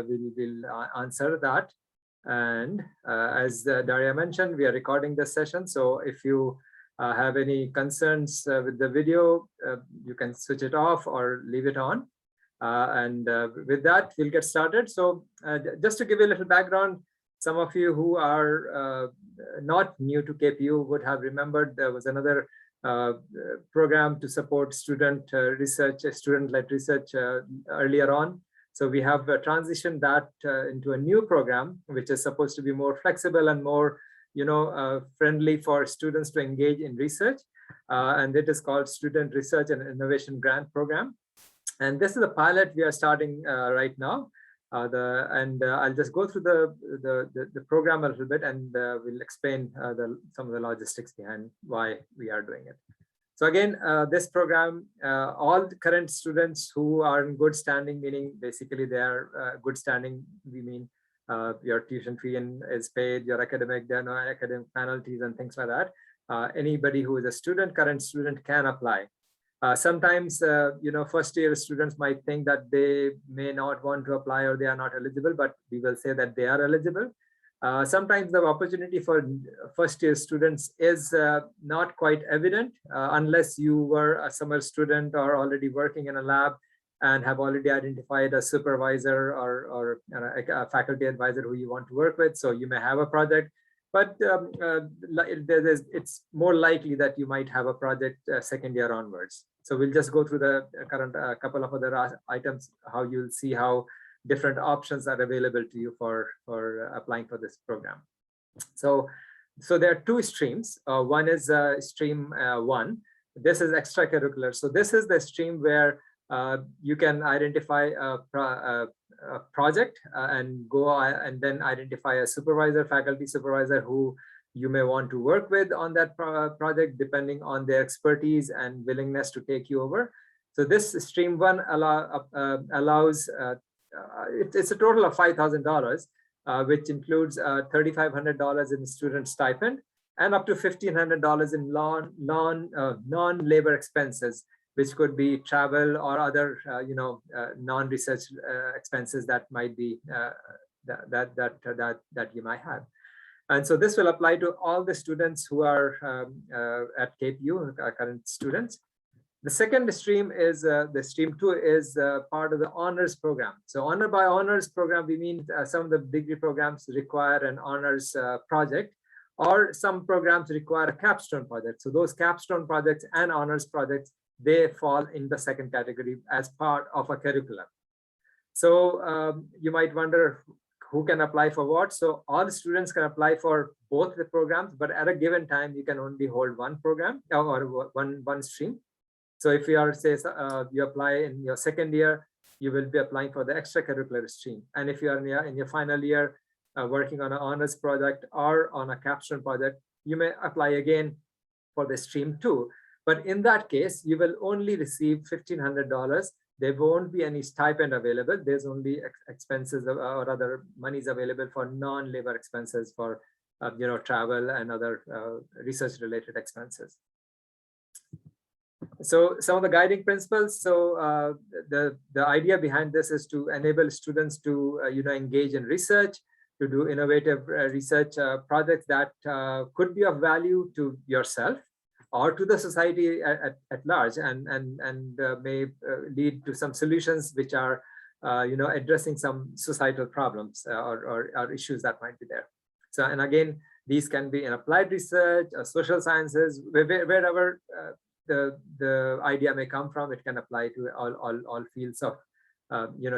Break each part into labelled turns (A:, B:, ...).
A: we'll answer that. And as Daria mentioned, we are recording this session. So if you have any concerns with the video, you can switch it off or leave it on. With that, we'll get started. So just to give you a little background, some of you who are not new to KPU would have remembered there was another program to support student research, student-led research earlier on. So we have transitioned that into a new program, which is supposed to be more flexible and more, friendly for students to engage in research. And it is called Student Research and Innovation Grant Program. And this is a pilot we are starting right now. I'll just go through the program a little bit, and we'll explain some of the logistics behind why we are doing it. So again, this program, all the current students who are in good standing, meaning basically they are good standing, we mean your tuition fee is paid, your academic, there are no academic penalties and things like that. Anybody who is a student, current student, can apply. Sometimes, first year students might think that they may not want to apply or they are not eligible, but we will say that they are eligible. Sometimes the opportunity for first year students is not quite evident unless you were a summer student or already working in a lab and have already identified a supervisor or a faculty advisor who you want to work with. So you may have a project. But it's more likely that you might have a project second year onwards. So we'll just go through the current couple of other items, how you'll see how different options are available to you for applying for this program. So there are two streams. One is stream 1. This is extracurricular. So this is the stream where you can identify a project and go and then identify a supervisor, faculty supervisor who you may want to work with on that project, depending on their expertise and willingness to take you over. So this stream 1 allows, it's a total of $5,000, which includes $3,500 in student stipend and up to $1,500 in non-labor expenses, which could be travel or other, non-research expenses that might be that you might have. And so this will apply to all the students who are at KPU, current students. The second stream is the stream 2 is part of the honors program. So by honors program, we mean some of the degree programs require an honors project, or some programs require a capstone project. So those capstone projects and honors projects, they fall in the second category as part of a curriculum. So you might wonder who can apply for what. So all students can apply for both the programs, but at a given time, you can only hold one program or one stream. So if you are, say, you apply in your second year, you will be applying for the extracurricular stream. And if you are in your final year working on an honors project or on a capstone project, you may apply again for the stream 2. But in that case, you will only receive $1,500. There won't be any stipend available. There's only expenses or other monies available for non-labor expenses for travel and other research-related expenses. So some of the guiding principles. So the idea behind this is to enable students to engage in research, to do innovative research projects that could be of value to yourself or to the society at large, and may lead to some solutions which are addressing some societal problems or issues that might be there. So, and again, these can be in applied research, social sciences, wherever the idea may come from. It can apply to all fields of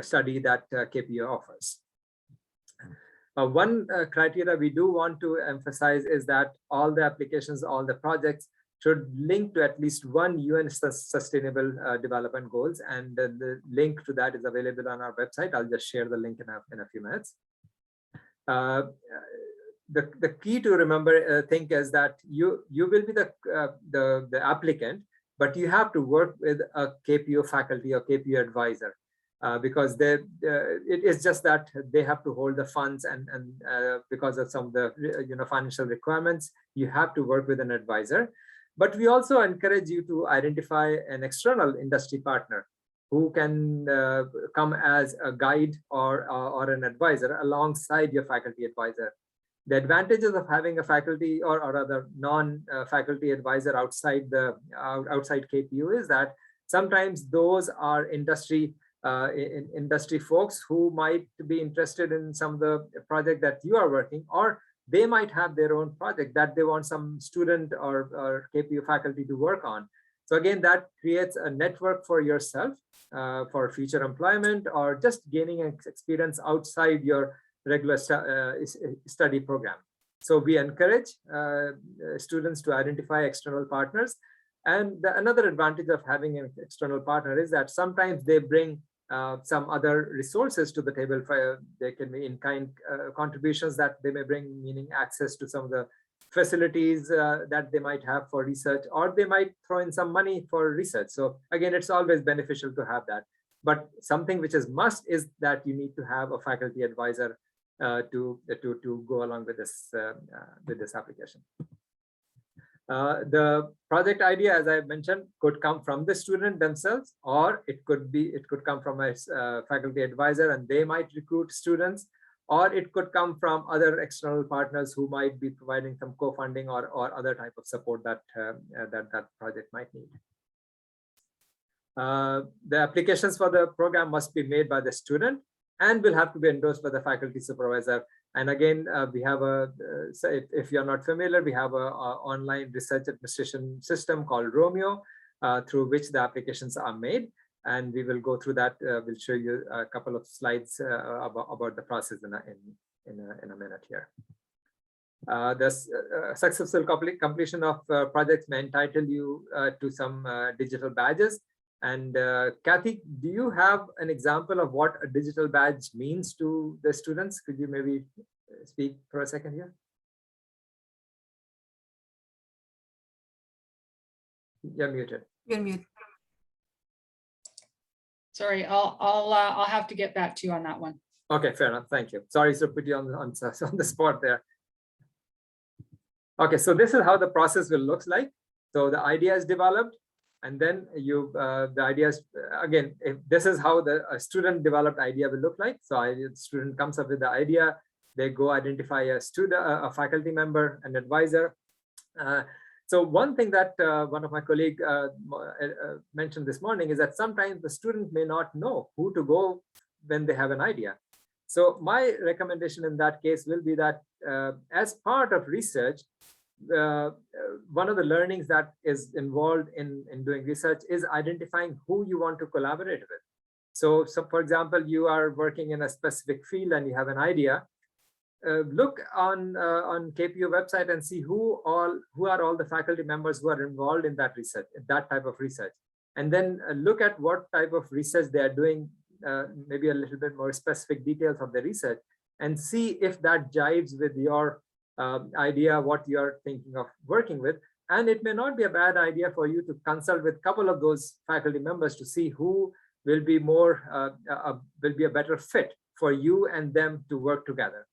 A: study that KPU offers. One criteria we do want to emphasize is that all the applications, all the projects should link to at least one UN Sustainable Development Goals, and the link to that is available on our website. I'll just share the link in a few minutes. The key to remember think is that you will be the applicant, but you have to work with a KPU faculty or KPU advisor. Because it is just that they have to hold the funds, and because of some of the financial requirements, you have to work with an advisor. But we also encourage you to identify an external industry partner who can come as a guide or an advisor alongside your faculty advisor. The advantages of having a faculty or other non-faculty advisor outside KPU is that sometimes those are industry folks who might be interested in some of the project that you are working, or they might have their own project that they want some student or KPU faculty to work on. So again, that creates a network for yourself for future employment or just gaining experience outside your regular study program. So we encourage students to identify external partners. And another advantage of having an external partner is that sometimes they bring some other resources to the table. They can be in-kind contributions that they may bring, meaning access to some of the facilities that they might have for research, or they might throw in some money for research. So again, it's always beneficial to have that. But something which is must is that you need to have a faculty advisor to go along with this application. The project idea, as I mentioned, could come from the student themselves, or it could come from a faculty advisor and they might recruit students, or it could come from other external partners who might be providing some co-funding or other type of support that that project might need. The applications for the program must be made by the student and will have to be endorsed by the faculty supervisor. And again, we have so if you're not familiar, we have a online research administration system called Romeo, through which the applications are made. And we will go through that. We'll show you a couple of slides about the process in a minute here. The successful completion of projects may entitle you to some digital badges. And Kathy, do you have an example of what a digital badge means to the students? Could you maybe speak for a second here? You're muted.
B: You're muted.
C: Sorry, I'll have to get back to you on that one.
A: Okay, fair enough. Thank you. Sorry to put you on the spot there. Okay, so this is how the process will look like. So the idea is developed, and then the ideas again. If this is how the student developed idea will look like. So the student comes up with the idea. They go identify a student, a faculty member, an advisor. So one thing that one of my colleagues mentioned this morning is that sometimes the student may not know who to go when they have an idea. So my recommendation in that case will be that as part of research, one of the learnings that is involved in doing research is identifying who you want to collaborate with. So for example, you are working in a specific field and you have an idea. Look on KPU website and see who are all the faculty members who are involved in that research, that type of research, and then look at what type of research they are doing, maybe a little bit more specific details of the research, and see if that jives with your idea, what you are thinking of working with. And it may not be a bad idea for you to consult with a couple of those faculty members to see who will be a better fit for you and them to work together.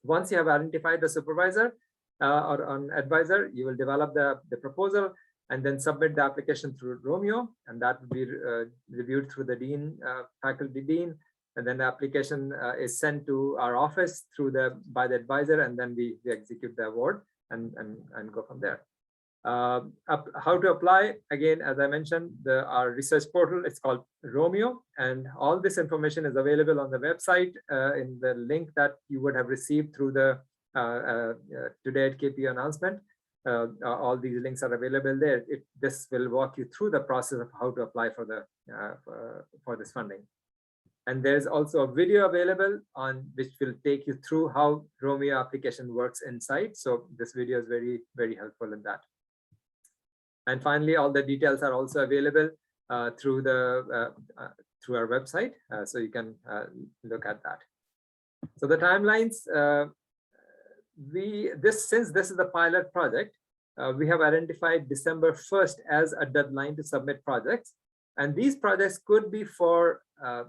A: Once you have identified the supervisor or an advisor, you will develop the proposal and then submit the application through Romeo, and that will be reviewed through the dean, faculty dean, and then the application is sent to our office by the advisor, and then we execute the award and go from there. How to apply? Again, as I mentioned, our research portal, it's called Romeo, and all this information is available on the website in the link that you would have received through the Today at KPU announcement. All these links are available there. This will walk you through the process of how to apply for this funding. And there's also a video available which will take you through how Romeo application works inside. So this video is very, very helpful in that. And finally, all the details are also available through our website, so you can look at that. So the timelines, since this is a pilot project, we have identified December 1st as a deadline to submit projects, and these projects could be for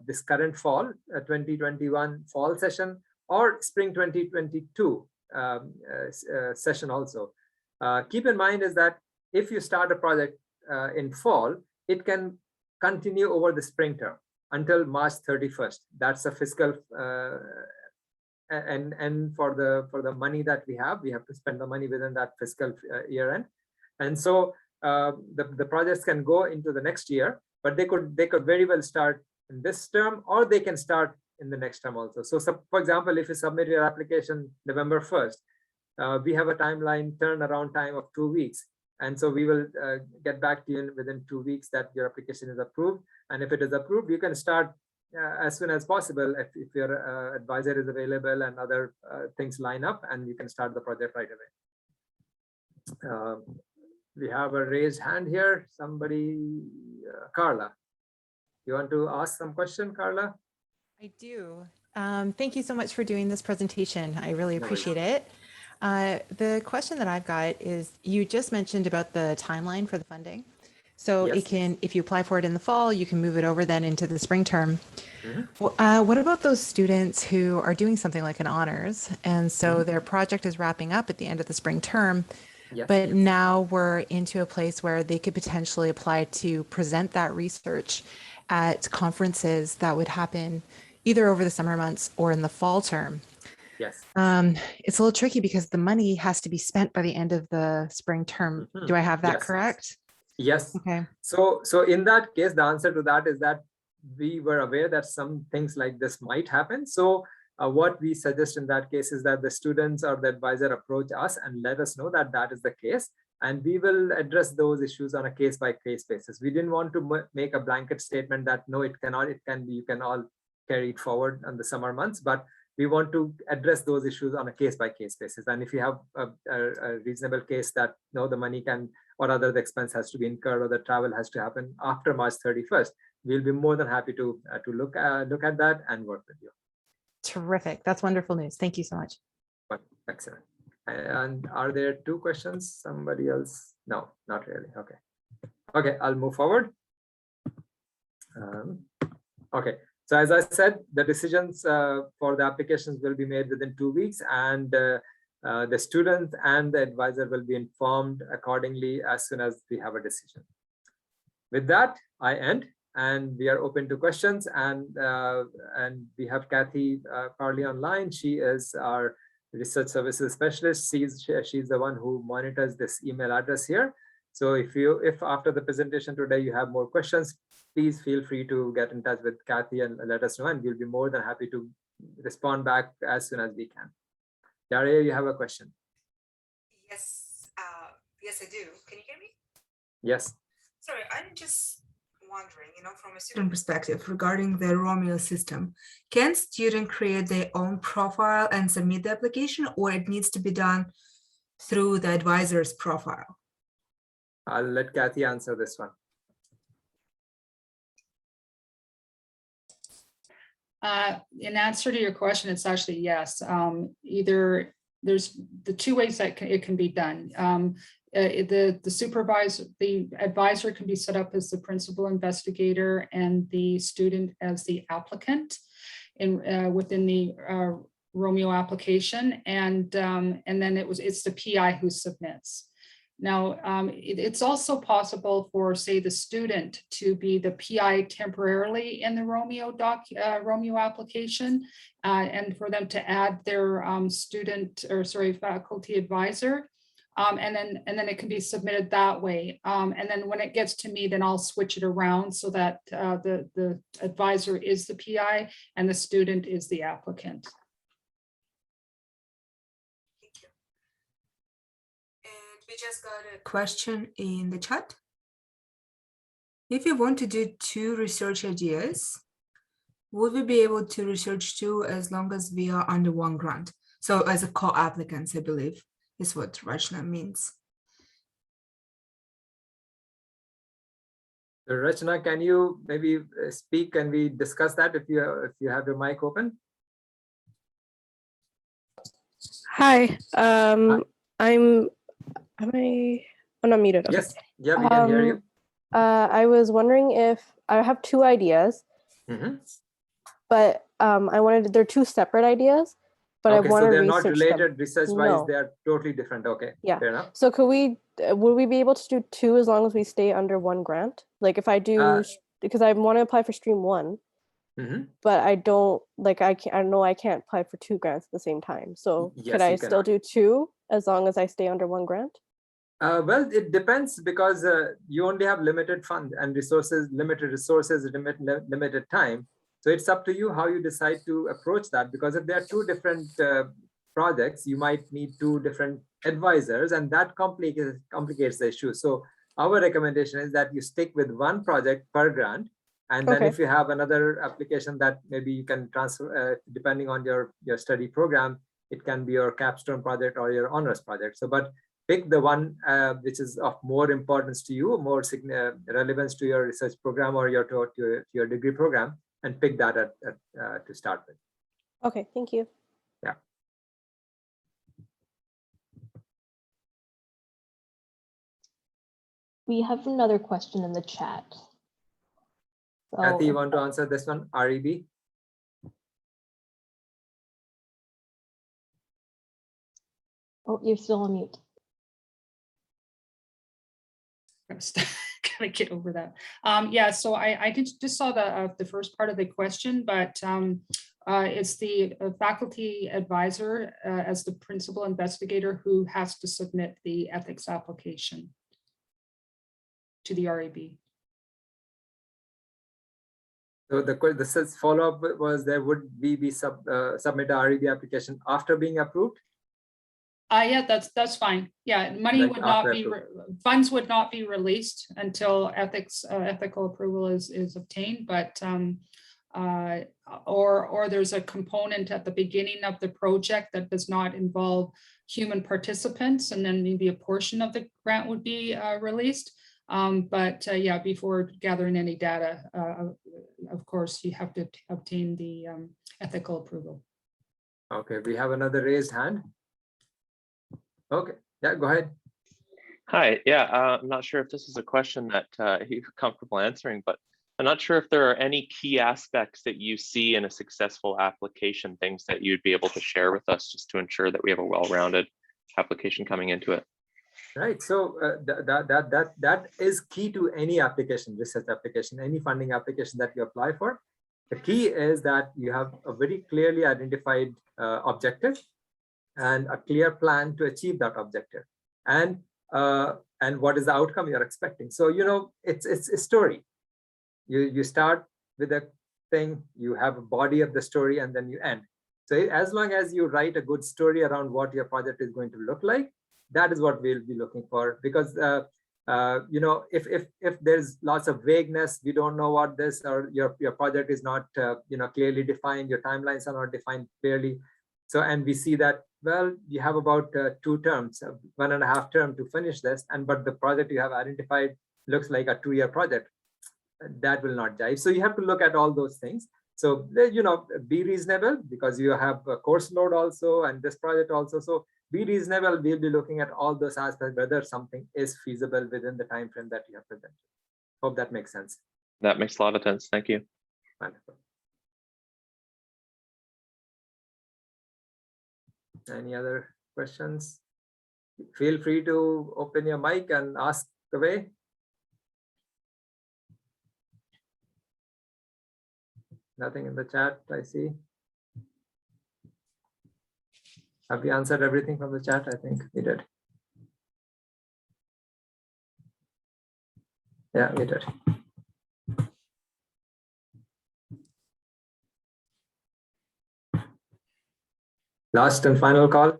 A: this current fall 2021 fall session or spring 2022 session also. Keep in mind is that if you start a project in fall, it can continue over the spring term until March 31st. That's a fiscal and for the money that we have to spend the money within that fiscal year end. And so the projects can go into the next year, but they could very well start in this term, or they can start in the next term also. So for example, if you submit your application November 1st, we have a turnaround time of 2 weeks. And so we will get back to you within 2 weeks that your application is approved. And if it is approved, you can start as soon as possible if your advisor is available and other things line up, and you can start the project right away. We have a raised hand here. Somebody, Carla, you want to ask some question, Carla?
B: I do. Thank you so much for doing this presentation. I really appreciate it. The question that I've got is, you just mentioned about the timeline for the funding. So
A: Yes.
B: it can, if you apply for it in the fall, you can move it over then into the spring term.
A: Mm-hmm.
B: What about those students who are doing something like an honors, and so
A: Mm-hmm.
B: their project is wrapping up at the end of the spring term,
A: Yes.
B: but now we're into a place where they could potentially apply to present that research at conferences that would happen either over the summer months or in the fall term?
A: Yes.
B: It's a little tricky because the money has to be spent by the end of the spring term.
A: Mhm.
B: Do I have that
A: Yes.
B: correct?
A: Yes.
B: Okay.
A: So in that case, the answer to that is that we were aware that some things like this might happen. So what we suggest in that case is that the students or the advisor approach us and let us know that that is the case, and we will address those issues on a case-by-case basis. We didn't want to make a blanket statement that no, it cannot, it can be, you can all carry it forward on the summer months, but we want to address those issues on a case-by-case basis. And if you have a reasonable case that no, the money can, or other the expense has to be incurred, or the travel has to happen after March 31st, we'll be more than happy to look at that and work with you.
B: Terrific. That's wonderful news. Thank you so much.
A: Excellent. And are there two questions? Somebody else? No, not really. Okay. Okay, I'll move forward. Okay. So as I said, the decisions for the applications will be made within 2 weeks, and the student and the advisor will be informed accordingly as soon as we have a decision. With that, I end, and we are open to questions. And we have Kathy Farley online. She is our research services specialist. She's the one who monitors this email address here. So if after the presentation today you have more questions, please feel free to get in touch with Kathy and let us know, and we'll be more than happy to respond back as soon as we can. Daria, you have a question?
D: Yes, yes, I do. Can you hear me?
A: Yes.
D: Sorry, I'm just wondering, from a student perspective regarding the Romeo system, can student create their own profile and submit the application, or it needs to be done through the advisor's profile?
A: I'll let Kathy answer this one.
C: In answer to your question, it's actually yes. Either there's the two ways that it can be done. The advisor can be set up as the principal investigator and the student as the applicant within the Romeo application, and then it's the PI who submits. Now, it's also possible for, say, the student to be the PI temporarily in the Romeo application, and for them to add their faculty advisor, and then it can be submitted that way. And then when it gets to me, then I'll switch it around so that the advisor is the PI and the student is the applicant.
D: We just got a question in the chat. If you want to do 2 research ideas, would we be able to research 2 as long as we are under 1 grant? So as a co-applicants, I believe, is what Rachna means.
A: So Rachna, can you maybe speak? Can we discuss that if you have your mic open?
E: Hi, am I unmuted? Okay.
A: Yes, yeah, we can hear you.
E: I was wondering if I have 2 ideas, but they're 2 separate ideas, but
A: okay,
E: I want to
A: so they're
E: research
A: not related
E: them.
A: research-wise,
E: No.
A: they're totally different. Okay,
E: Yeah.
A: fair enough.
E: So would we be able to do 2 as long as we stay under 1 grant? Like if I do because I want to apply for stream 1, but I don't like I know I can't apply for 2 grants at the same time. So
A: Yes,
E: could I
A: you
E: still
A: cannot.
E: do 2 as long as I stay under 1 grant?
A: Well, it depends because you only have limited funds and resources, limited time. So it's up to you how you decide to approach that, because if there are 2 different projects, you might need 2 different advisors, and that complicates the issue. So our recommendation is that you stick with 1 project per grant. And then if you have another application that maybe you can transfer, depending on your study program, it can be your capstone project or your honors project. So, but pick the one which is of more importance to you, more relevance to your research program or your degree program, and pick that to start with.
E: Okay, thank you.
A: Yeah.
F: We have another question in the chat. So,
A: Kathy, you want to answer this one? REB?
F: oh, you're still on mute.
C: Gotta get over that. Yeah, so I just saw the first part of the question, but it's the faculty advisor as the principal investigator who has to submit the ethics application to the REB.
A: So the follow-up was, there would be submit a REB application after being approved?
C: Yeah, that's fine. Yeah, money
A: Like
C: would not
A: after
C: be, funds would not be released until ethical approval is obtained, but or there's a component at the beginning of the project that does not involve human participants, and then maybe a portion of the grant would be released. But yeah, before gathering any data, of course, you have to obtain the ethical approval.
A: Okay, we have another raised hand. Okay, yeah, go ahead.
G: Hi, yeah, I'm not sure if this is a question that you're comfortable answering, but I'm not sure if there are any key aspects that you see in a successful application, things that you'd be able to share with us just to ensure that we have a well-rounded application coming into it.
A: Right, so that is key to any application, research application, any funding application that you apply for. The key is that you have a very clearly identified objective and a clear plan to achieve that objective, and what is the outcome you're expecting. So, you know, it's a story. You start with a thing, you have a body of the story, and then you end. So as long as you write a good story around what your project is going to look like, that is what we'll be looking for. Because you know, if there's lots of vagueness, we don't know what this, or your project is not you know, clearly defined, your timelines are not defined clearly. So, and we see that, well, you have about 2 terms, 1.5 term to finish this, but the project you have identified looks like a 2-year project. That will not jive. So you have to look at all those things. So, you know, be reasonable, because you have a course load also and this project also. So be reasonable. We'll be looking at all those aspects, whether something is feasible within the time frame that you have presented. Hope that makes sense.
G: That makes a lot of sense. Thank you.
A: Wonderful. Any other questions? Feel free to open your mic and ask away. Nothing in the chat, I see. Have we answered everything from the chat? I think we did. Yeah, we did. Last and final call.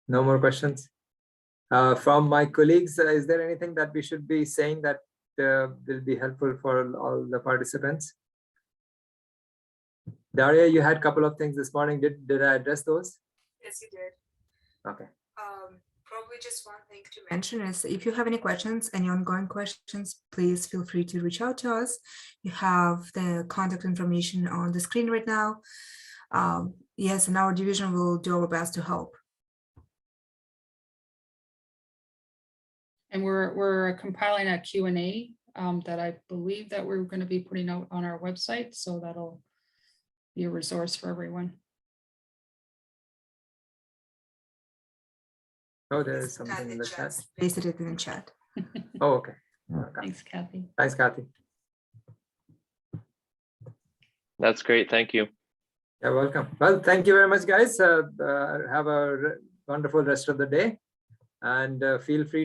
A: No more questions. From my colleagues, is there anything that we should be saying that will be helpful for all the participants? Daria, you had a couple of things this morning. Did I address those?
D: Yes, you did.
A: Okay.
D: Probably just one thing to mention is, if you have any questions, any ongoing questions, please feel free to reach out to us. You have the contact information on the screen right now. Yes, and our division will do our best to help.
C: And we're compiling a Q&A that I believe that we're going to be putting out on our website, so that'll be a resource for everyone.
A: Oh, there is something in the chat.
D: Pasted it in the chat.
A: Oh, okay.
C: Thanks, Kathy.
A: Thanks, Kathy.
G: That's great. Thank you.
A: You're welcome. Well, thank you very much, guys. Have a wonderful rest of the day, and feel free